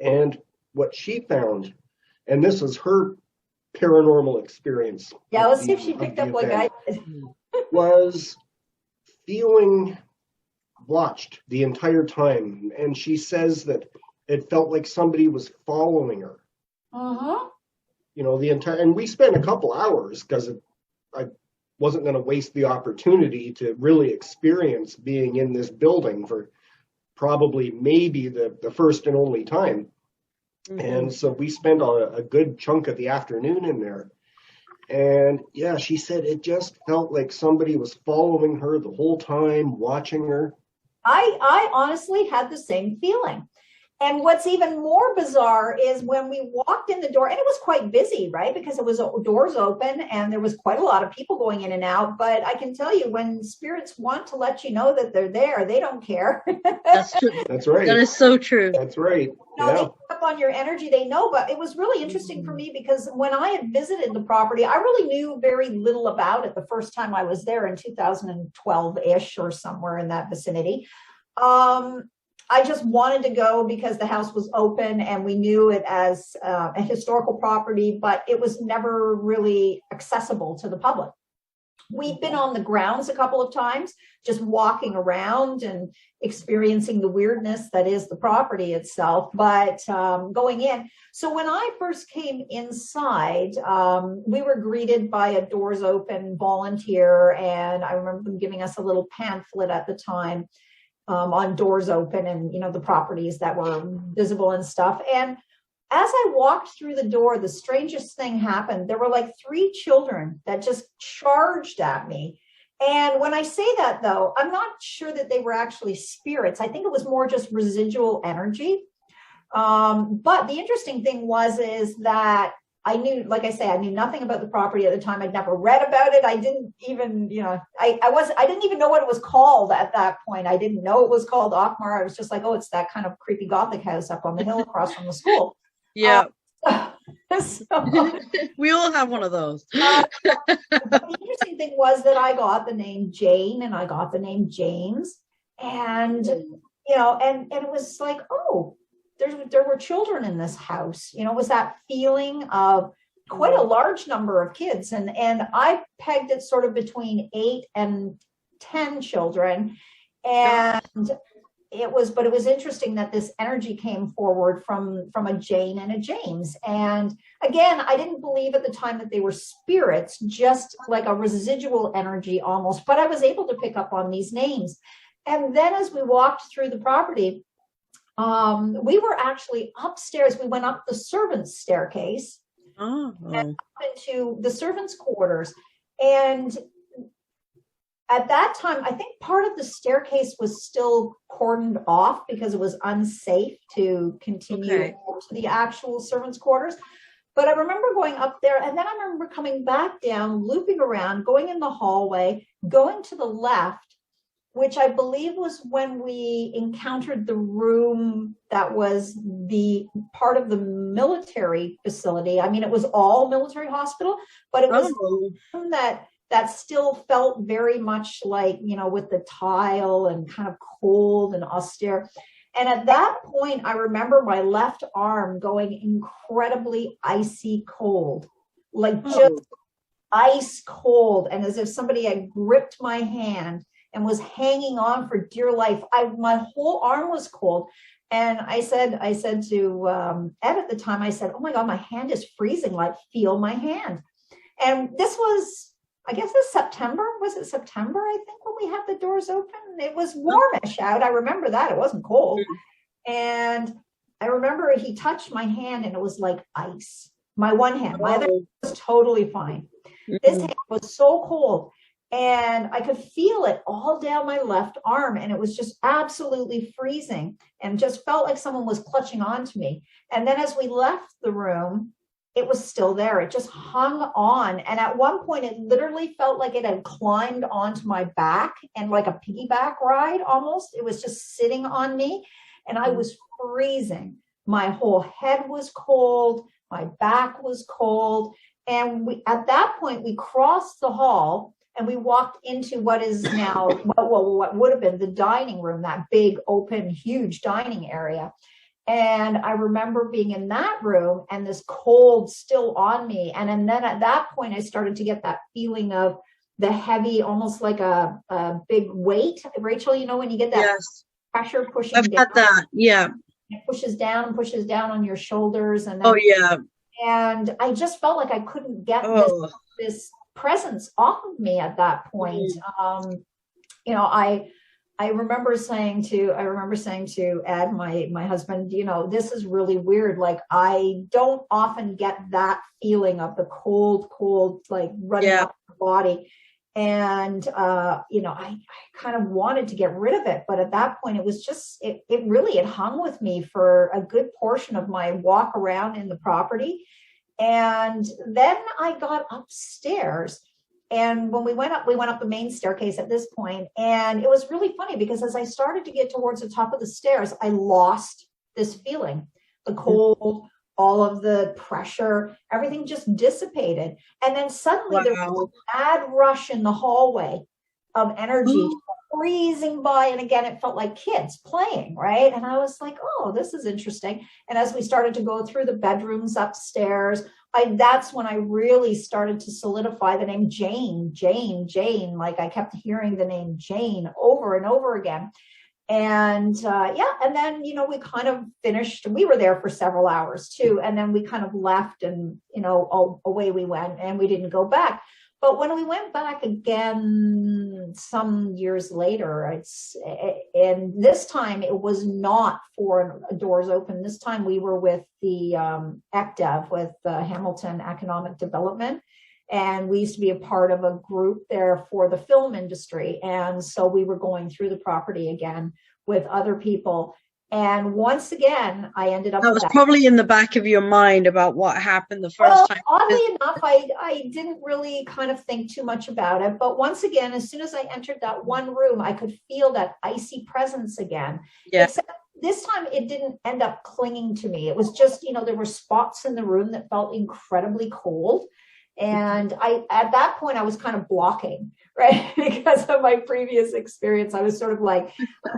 And what she found, and this is her paranormal experience Yeah, of let's see if she of picked the up like I event, did. was feeling watched the entire time. And she says that it felt like somebody was following her. Uh-huh. The entire, and we spent a couple hours because I wasn't going to waste the opportunity to really experience being in this building for probably maybe the first and only time. Mm-hmm. And so we spent a good chunk of the afternoon in there. And yeah, she said it just felt like somebody was following her the whole time, watching her. I honestly had the same feeling. And what's even more bizarre is when we walked in the door, and it was quite busy, right? Because it was doors open and there was quite a lot of people going in and out. But I can tell you, when spirits want to let you know that they're there, they don't care. That's true. That's right. That is so true. That's right. They pick up on your energy, they know. But it was really interesting for me because when I had visited the property, I really knew very little about it the first time I was there in 2012-ish or somewhere in that vicinity. I just wanted to go because the house was open and we knew it as a historical property, but it was never really accessible to the public. We've been on the grounds a couple of times, just walking around and experiencing the weirdness that is the property itself, but going in. So when I first came inside, we were greeted by a doors open volunteer, and I remember them giving us a little pamphlet at the time on doors open and, the properties that were visible and stuff. And as I walked through the door, the strangest thing happened. There were like 3 children that just charged at me. And when I say that, though, I'm not sure that they were actually spirits. I think it was more just residual energy. But the interesting thing is that I knew, like I say, I knew nothing about the property at the time. I'd never read about it. I didn't even, I didn't even know what it was called at that point. I didn't know it was called Auchmar. I was just like, oh, it's that kind of creepy Gothic house up on the hill across from the school. Yeah. So, we all have one of those. The interesting thing was that I got the name Jane and I got the name James. And, and it was like, oh, there were children in this house. It was that feeling of quite a large number of kids. And I pegged it sort of between 8 and 10 children. And it was interesting that this energy came forward from a Jane and a James. And again, I didn't believe at the time that they were spirits, just like a residual energy almost, but I was able to pick up on these names. And then as we walked through the property, we were actually upstairs. We went up the servants' staircase and up into the servants' quarters. And at that time, I think part of the staircase was still cordoned off because it was unsafe to continue to the actual servants' quarters. But I remember going up there, and then I remember coming back down, looping around, going in the hallway, going to the left, which I believe was when we encountered the room that was the part of the military facility. I mean, it was all military hospital, but it was a room that still felt very much like, with the tile and kind of cold and austere. And at that point, I remember my left arm going incredibly icy cold, like just ice cold, and as if somebody had gripped my hand and was hanging on for dear life. My whole arm was cold. And I said to Ed at the time, I said, oh my God, my hand is freezing, like feel my hand. And this was, I guess it's September. Was it September, I think, when we had the doors open? It was warmish out. I remember that. It wasn't cold. And I remember he touched my hand and it was like ice. My one hand, my other hand was totally fine. This hand was so cold. And I could feel it all down my left arm. And it was just absolutely freezing and just felt like someone was clutching onto me. And then as we left the room, it was still there. It just hung on. And at one point, it literally felt like it had climbed onto my back and like a piggyback ride almost. It was just sitting on me and I was freezing. My whole head was cold. My back was cold. And at that point, we crossed the hall and we walked into what is now, what would have been the dining room, that big, open, huge dining area. And I remember being in that room and this cold still on me. And then at that point, I started to get that feeling of the heavy, almost like a big weight. Rachel, you know, when you get that Yes, pressure pushing I've down, had that. Yeah. it pushes down and pushes down on your shoulders. And Oh then, yeah. and I just felt like I couldn't get Oh. this presence off of me at that point. You know, I remember saying to Ed, my husband, you know, this is really weird. Like, I don't often get that feeling of the cold, like running up the body. And, you know, I kind of wanted to get rid of it. But at that point, it was just, it really, it hung with me for a good portion of my walk around in the property. And then I got upstairs. And when we went up the main staircase at this point, and it was really funny because as I started to get towards the top of the stairs, I lost this feeling, the cold, all of the pressure, everything just dissipated. And then suddenly there was a mad rush in the hallway of energy freezing by. And again, it felt like kids playing, right? And I was like, oh, this is interesting. And as we started to go through the bedrooms upstairs, that's when I really started to solidify the name Jane. Like, I kept hearing the name Jane over and over again. And and then, you know, we kind of finished, we were there for several hours too. And then we kind of left and, you know, away we went and we didn't go back. But when we went back again some years later, and this time it was not for doors open. This time we were with the ECDEV, with the Hamilton Economic Development. And we used to be a part of a group there for the film industry. And so we were going through the property again with other people. And once again, I ended up. That was probably in the back of your mind about what happened the first time. Oddly enough, I didn't really kind of think too much about it. But once again, as soon as I entered that one room, I could feel that icy presence again. Yeah. Except this time it didn't end up clinging to me. It was just, you know, there were spots in the room that felt incredibly cold. And at that point, I was kind of blocking, right? Because of my previous experience, I was sort of like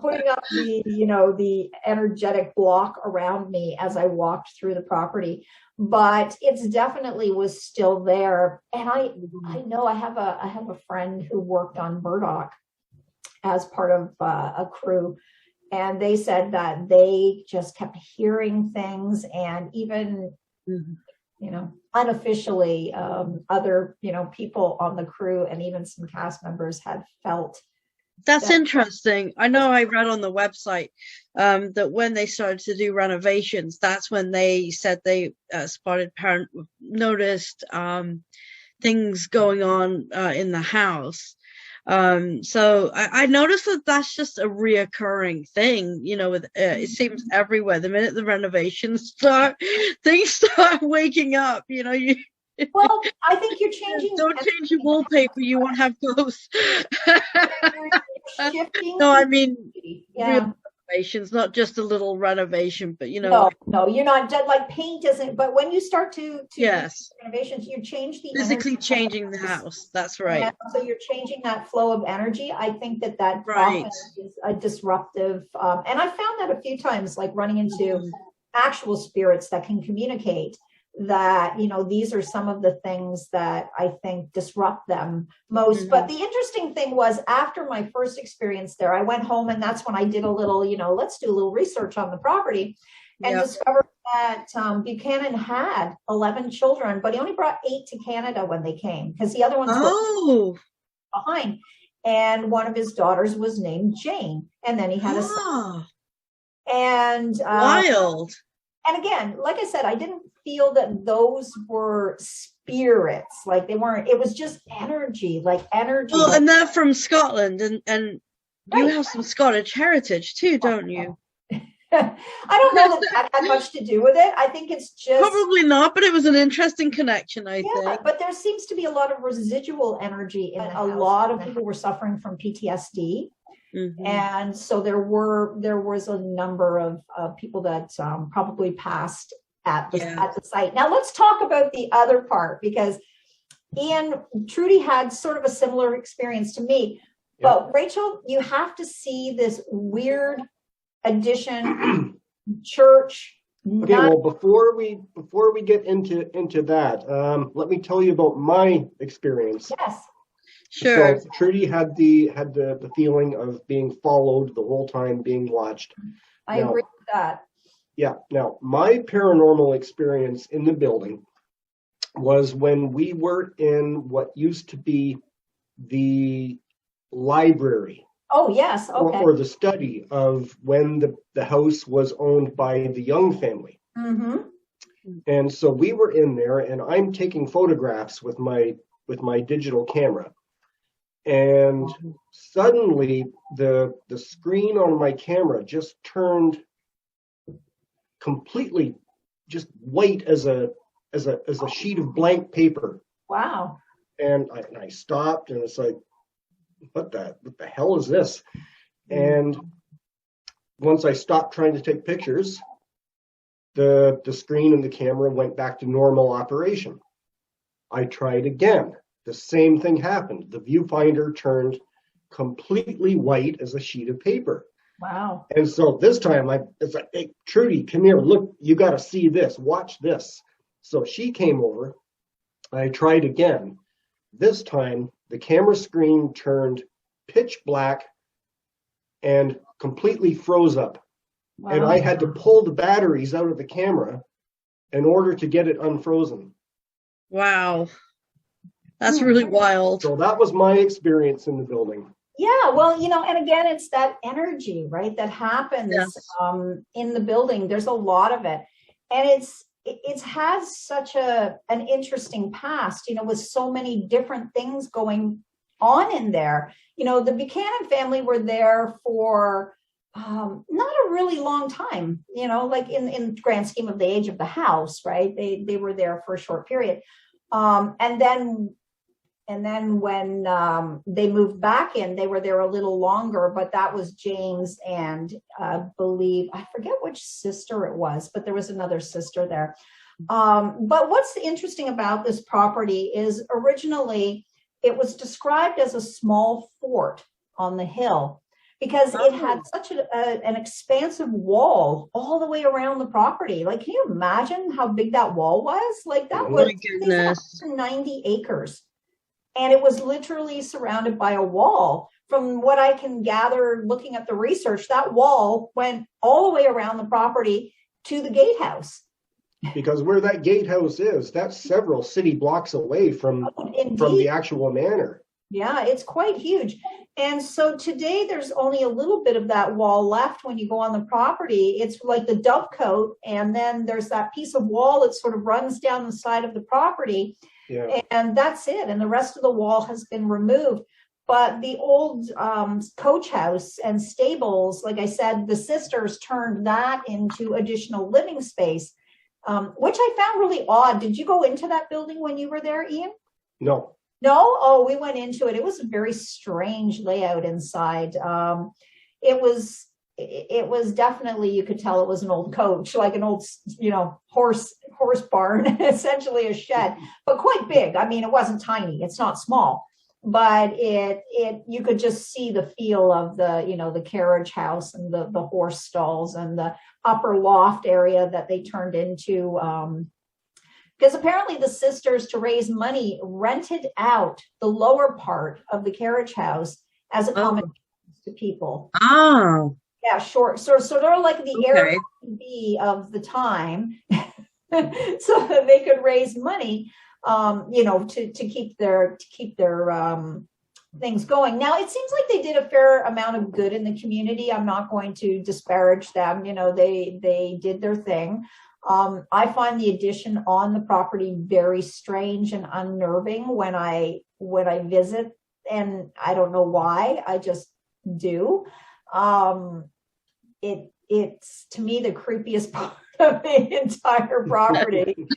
putting up the energetic block around me as I walked through the property. But it's definitely was still there. And I know I have a friend who worked on Murdoch as part of a crew. And they said that they just kept hearing things, and even, you know, unofficially, other, you know, people on the crew and even some cast members had felt. That's interesting. I know I read on the website that when they started to do renovations, that's when they said they noticed things going on in the house. So I noticed that that's just a reoccurring thing, you know, with it seems everywhere. The minute the renovations start, things start waking up, you know. Well, I think you're changing. Don't change your wallpaper, you won't have ghosts. Shifting. No, I mean, yeah. Renovations, not just a little renovation, but, you know. No, you're not like paint isn't. But when you start to yes, do renovations, you change the physically changing the house. That's right. And so you're changing that flow of energy. I think that right. often is a disruptive. And I found that a few times, like running into actual spirits that can communicate. That, you know, these are some of the things that I think disrupt them most. But the interesting thing was, after my first experience there, I went home, and that's when I did a little, you know, let's do a little research on the property, and discovered that Buchanan had 11 children, but he only brought 8 to Canada when they came, because the other ones were behind. And one of his daughters was named Jane, and then he had a son. And wild. And again, like I said, I didn't feel that those were spirits. Like, they weren't, it was just energy, like energy. Well, and they're from Scotland, and you have some Scottish heritage too, don't you? I don't know that had much to do with it. I think it's just. Probably not, but it was an interesting connection, I think. But there seems to be a lot of residual energy, and a lot of people were suffering from PTSD. And so there was a number of people that probably passed at the site. Now let's talk about the other part, because Trudy had sort of a similar experience to me. But Rachel, you have to see this weird addition church. Okay, well, before we get into that, let me tell you about my experience. Yes, Sure. So Trudy had the feeling of being followed the whole time, being watched. I Now, agree with that. yeah, now my paranormal experience in the building was when we were in what used to be the library Oh, yes. Okay. or the study of when the house was owned by the Young family. Mm-hmm. And so we were in there and I'm taking photographs with my digital camera. And suddenly the screen on my camera just turned completely just white as a sheet of blank paper. Wow. And I stopped and it's like, what the hell is this? And once I stopped trying to take pictures, the screen and the camera went back to normal operation. I tried again. The same thing happened. The viewfinder turned completely white as a sheet of paper. Wow. And so this time it's like, hey, Trudy, come here, look, you got to see this, watch this. So she came over. I tried again. This time the camera screen turned pitch black and completely froze up. Wow. And I had to pull the batteries out of the camera in order to get it unfrozen. Wow. That's really wild. So that was my experience in the building. Yeah, well, and again, it's that energy, right, that happens Yes. in the building. There's a lot of it, and it has such an interesting past, with so many different things going on in there. The Buchanan family were there for not a really long time, like in the grand scheme of the age of the house, right? They were there for a short period, and then when they moved back in, they were there a little longer, but that was James and I forget which sister it was, but there was another sister there. But what's interesting about this property is originally it was described as a small fort on the hill because it had such an expansive wall all the way around the property. Like, can you imagine how big that wall was? Like, that was, my goodness. 90 acres. And it was literally surrounded by a wall. From what I can gather looking at the research, that wall went all the way around the property to the gatehouse. Because where that gatehouse is, that's several city blocks away from the actual manor. Yeah, it's quite huge. And so today there's only a little bit of that wall left when you go on the property. It's like the dovecote, and then there's that piece of wall that sort of runs down the side of the property. Yeah. And that's it. And the rest of the wall has been removed. But the old coach house and stables, like I said, the sisters turned that into additional living space, which I found really odd. Did you go into that building when you were there, Ian? No. No? Oh, we went into it. It was a very strange layout inside. It was definitely, you could tell it was an old coach, like an old, horse barn, essentially a shed, but quite big. I mean, it wasn't tiny. It's not small, but you could just see the feel of the carriage house and the horse stalls and the upper loft area that they turned into, because apparently the sisters, to raise money, rented out the lower part of the carriage house as accommodation to people. Oh. Yeah, sure. So they're like the Airbnb of the time, so that they could raise money, to keep their things going. Now, it seems like they did a fair amount of good in the community. I'm not going to disparage them. They did their thing. I find the addition on the property very strange and unnerving when I visit, and I don't know why. I just do. It's to me the creepiest part of the entire property.